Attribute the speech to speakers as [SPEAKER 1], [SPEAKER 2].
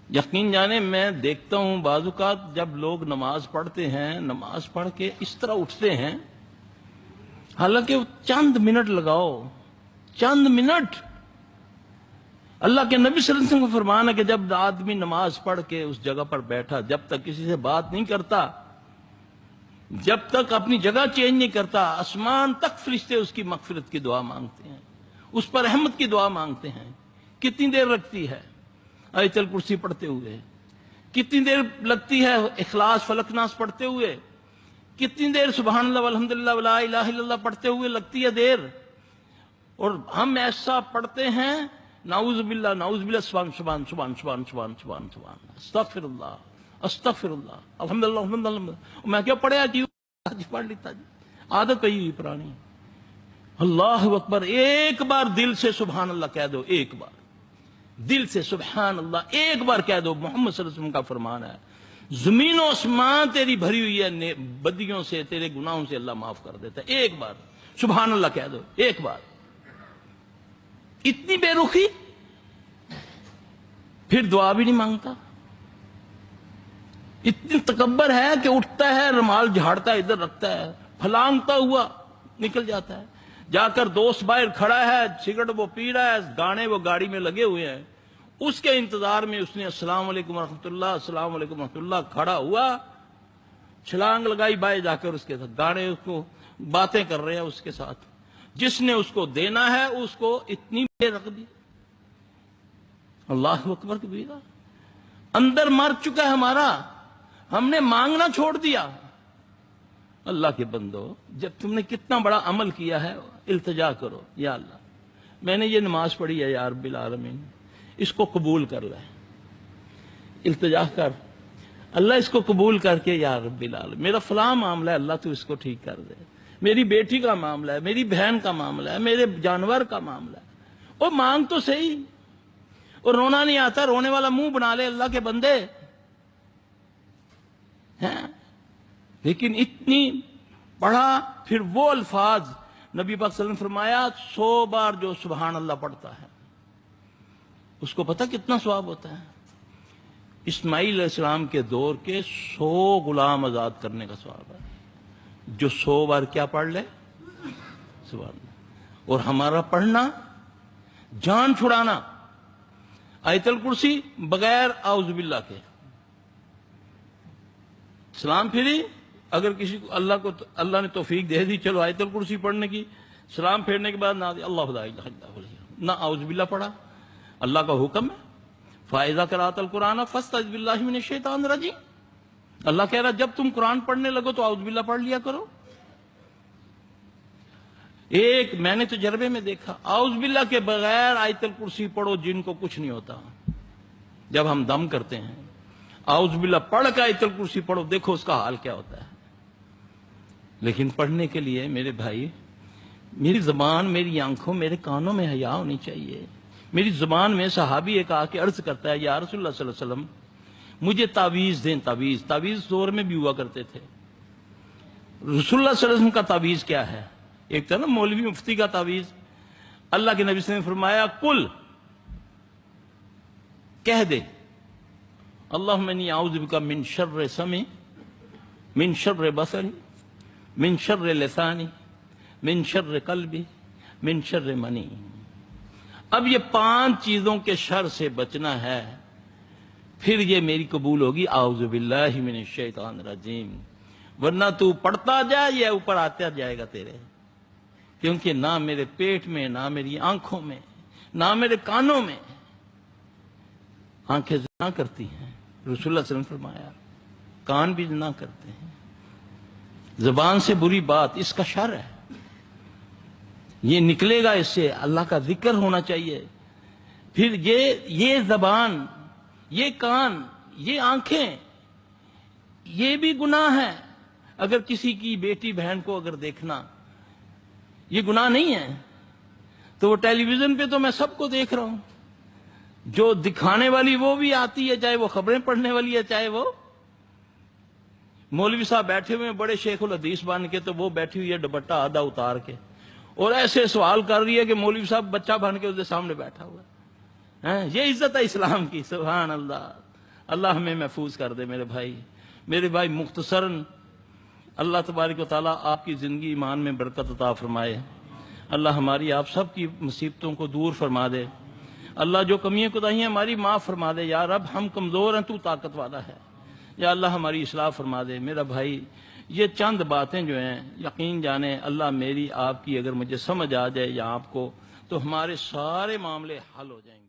[SPEAKER 1] یقین جانے میں دیکھتا ہوں بعض اوقات جب لوگ نماز پڑھتے ہیں، نماز پڑھ کے اس طرح اٹھتے ہیں، حالانکہ چند منٹ لگاؤ، چند منٹ۔ اللہ کے نبی صلی اللہ علیہ وسلم کا فرمان ہے کہ جب آدمی نماز پڑھ کے اس جگہ پر بیٹھا، جب تک کسی سے بات نہیں کرتا، جب تک اپنی جگہ چینج نہیں کرتا، آسمان تک فرشتے اس کی مغفرت کی دعا مانگتے ہیں، اس پر رحمت کی دعا مانگتے ہیں۔ کتنی دیر لگتی ہے آیت الکرسی پڑھتے ہوئے؟ کتنی دیر لگتی ہے اخلاص فلق ناس پڑھتے ہوئے؟ کتنی دیر سبحان اللہ والحمدللہ ولا الہ الا اللہ پڑھتے ہوئے لگتی ہے دیر؟ اور ہم ایسا پڑھتے ہیں، نعوذ باللہ نعوذ باللہ، سبحان سبحان سبحان سبحان سبحان سبحان سبحان، استغفر اللہ استغفر اللہ، الحمدللہ الحمدللہ۔ میں کیا پڑھیا جی، پڑھ لیتا جی، عادت پئی ہوئی پرانی۔ اللہ اکبر، ایک بار دل سے سبحان اللہ کہہ دو، ایک بار دل سے سبحان اللہ ایک بار کہہ دو۔ محمد صلی اللہ علیہ وسلم کا فرمان ہے، زمین و آسمان تیری بھری ہوئی ہے بدیوں سے، تیرے گناہوں سے اللہ معاف کر دیتا ہے۔ ایک بار سبحان اللہ کہہ دو، ایک بار۔ اتنی بے رخی، پھر دعا بھی نہیں مانگتا۔ اتنی تکبر ہے کہ اٹھتا ہے، رومال جھاڑتا ہے، ادھر رکھتا ہے، پھلانگتا ہوا نکل جاتا ہے۔ جا کر دوست باہر کھڑا ہے، سگریٹ وہ پی رہا ہے، گانے وہ گاڑی میں لگے ہوئے ہیں، اس کے انتظار میں اس نے السلام علیکم ورحمۃ اللہ، السلام علیکم ورحمۃ اللہ، کھڑا ہوا، چھلانگ لگائی باہر جا کر اس کے ساتھ، گانے اس کو باتیں کر رہے ہیں اس کے ساتھ۔ جس نے اس کو دینا ہے اس کو اتنی دیر رکھ دی۔ اللہ اکبر کبیرہ، اندر مر چکا ہے ہمارا، ہم نے مانگنا چھوڑ دیا۔ اللہ کے بندو، جب تم نے کتنا بڑا عمل کیا ہے، التجا کرو، یا اللہ میں نے یہ نماز پڑھی ہے یا رب العالمین، اس کو قبول کر لے۔ التجا کر، اللہ اس کو قبول کر کے، یا رب العالمین میرا فلاں معاملہ ہے، اللہ تو اس کو ٹھیک کر دے، میری بیٹی کا معاملہ ہے، میری بہن کا معاملہ ہے، میرے جانور کا معاملہ ہے۔ اور مانگ تو صحیح، اور رونا نہیں آتا، رونے والا منہ بنا لے اللہ کے بندے ہیں۔ لیکن اتنی پڑھا، پھر وہ الفاظ نبی پاک صلی اللہ علیہ وسلم نے فرمایا 100 بار جو سبحان اللہ پڑھتا ہے اس کو پتہ کتنا ثواب ہوتا ہے؟ اسماعیل علیہ السلام کے دور کے 100 غلام آزاد کرنے کا ثواب ہے، جو 100 بار کیا پڑھ لے، سبحان اللہ۔ اور ہمارا پڑھنا، جان چھڑانا، آیت الکرسی بغیر اعوذ باللہ کے، سلام پھری، اگر کسی کو اللہ نے توفیق دے دی چلو آیت الکرسی پڑھنے کی، سلام پھیرنے کے بعد نہ اللہ لا الہ الا اللہ، نہ اعوذ باللہ پڑھا۔ اللہ کا حکم ہے فَإِذَا قَرَأْتَ الْقُرْآنَ فَاسْتَعِذْ بِاللَّهِ مِنَ الشَّيْطَانِ الرَّجِيمِ، اللہ کہہ رہا جب تم قرآن پڑھنے لگو تو اعوذ باللہ پڑھ لیا کرو۔ ایک میں نے تجربے میں دیکھا، اعوذ باللہ کے بغیر آیت الکرسی پڑھو جن کو کچھ نہیں ہوتا۔ جب ہم دم کرتے ہیں اعوذ باللہ پڑھ کے آیت الکرسی پڑھو، دیکھو اس کا حال کیا ہوتا ہے۔ لیکن پڑھنے کے لیے میرے بھائی، میری زبان، میری آنکھوں، میرے کانوں میں حیا ہونی چاہیے۔ میری زبان میں صحابی ایک آ کے عرض کرتا ہے، یا رسول اللہ صلی اللہ علیہ وسلم مجھے تعویذ دیں، تعویذ دور میں بھی ہوا کرتے تھے۔ رسول اللہ صلی اللہ علیہ وسلم کا تعویذ کیا ہے؟ ایک تھا نا مولوی مفتی کا تعویذ۔ اللہ کے نبی صلی اللہ علیہ وسلم نے فرمایا کل، کہہ دے اللہم انی اعوذ بک من شر سمعی، من شر بصری، من شر لسانی، من شر قلبی، من شر منی۔ اب یہ 5 چیزوں کے شر سے بچنا ہے، پھر یہ میری قبول ہوگی اعوذ باللہ من الشیطان الرجیم۔ ورنہ تو پڑھتا جائے، یہ اوپر آتا جائے گا تیرے، کیونکہ نہ میرے پیٹ میں، نہ میری آنکھوں میں، نہ میرے کانوں میں، آنکھیں زنا کرتی ہیں، رسول اللہ صلی اللہ علیہ وسلم نے فرمایا، کان بھی زنا کرتے ہیں، زبان سے بری بات، اس کا شر ہے، یہ نکلے گا، اس سے اللہ کا ذکر ہونا چاہیے۔ پھر یہ زبان، یہ کان، یہ آنکھیں، یہ بھی گناہ ہے۔ اگر کسی کی بیٹی بہن کو اگر دیکھنا یہ گناہ نہیں ہے، تو وہ ٹیلی ویژن پہ تو میں سب کو دیکھ رہا ہوں، جو دکھانے والی وہ بھی آتی ہے، چاہے وہ خبریں پڑھنے والی ہے، چاہے وہ مولوی صاحب بیٹھے ہوئے ہیں بڑے شیخ الحدیث بن کے، تو وہ بیٹھی ہوئی ہے دوپٹہ آدھا اتار کے، اور ایسے سوال کر رہی ہے کہ مولوی صاحب بچہ بن کے اس کے سامنے بیٹھا ہوا ہے۔ یہ عزت ہے اسلام کی، سبحان اللہ۔ اللہ ہمیں محفوظ کر دے میرے بھائی مختصراً اللہ تبارک و تعالیٰ آپ کی زندگی ایمان میں برکت عطا فرمائے، اللہ ہماری آپ سب کی مصیبتوں کو دور فرما دے، اللہ جو کمیاں کوتاہیاں ہماری معاف فرما دے، یا رب ہم کمزور ہیں تو طاقت والا ہے، یا اللہ ہماری اصلاح فرما دے۔ میرا بھائی یہ چند باتیں جو ہیں یقین جانے اللہ میری آپ کی اگر مجھے سمجھ آ جائے یا آپ کو، تو ہمارے سارے معاملے حل ہو جائیں گے۔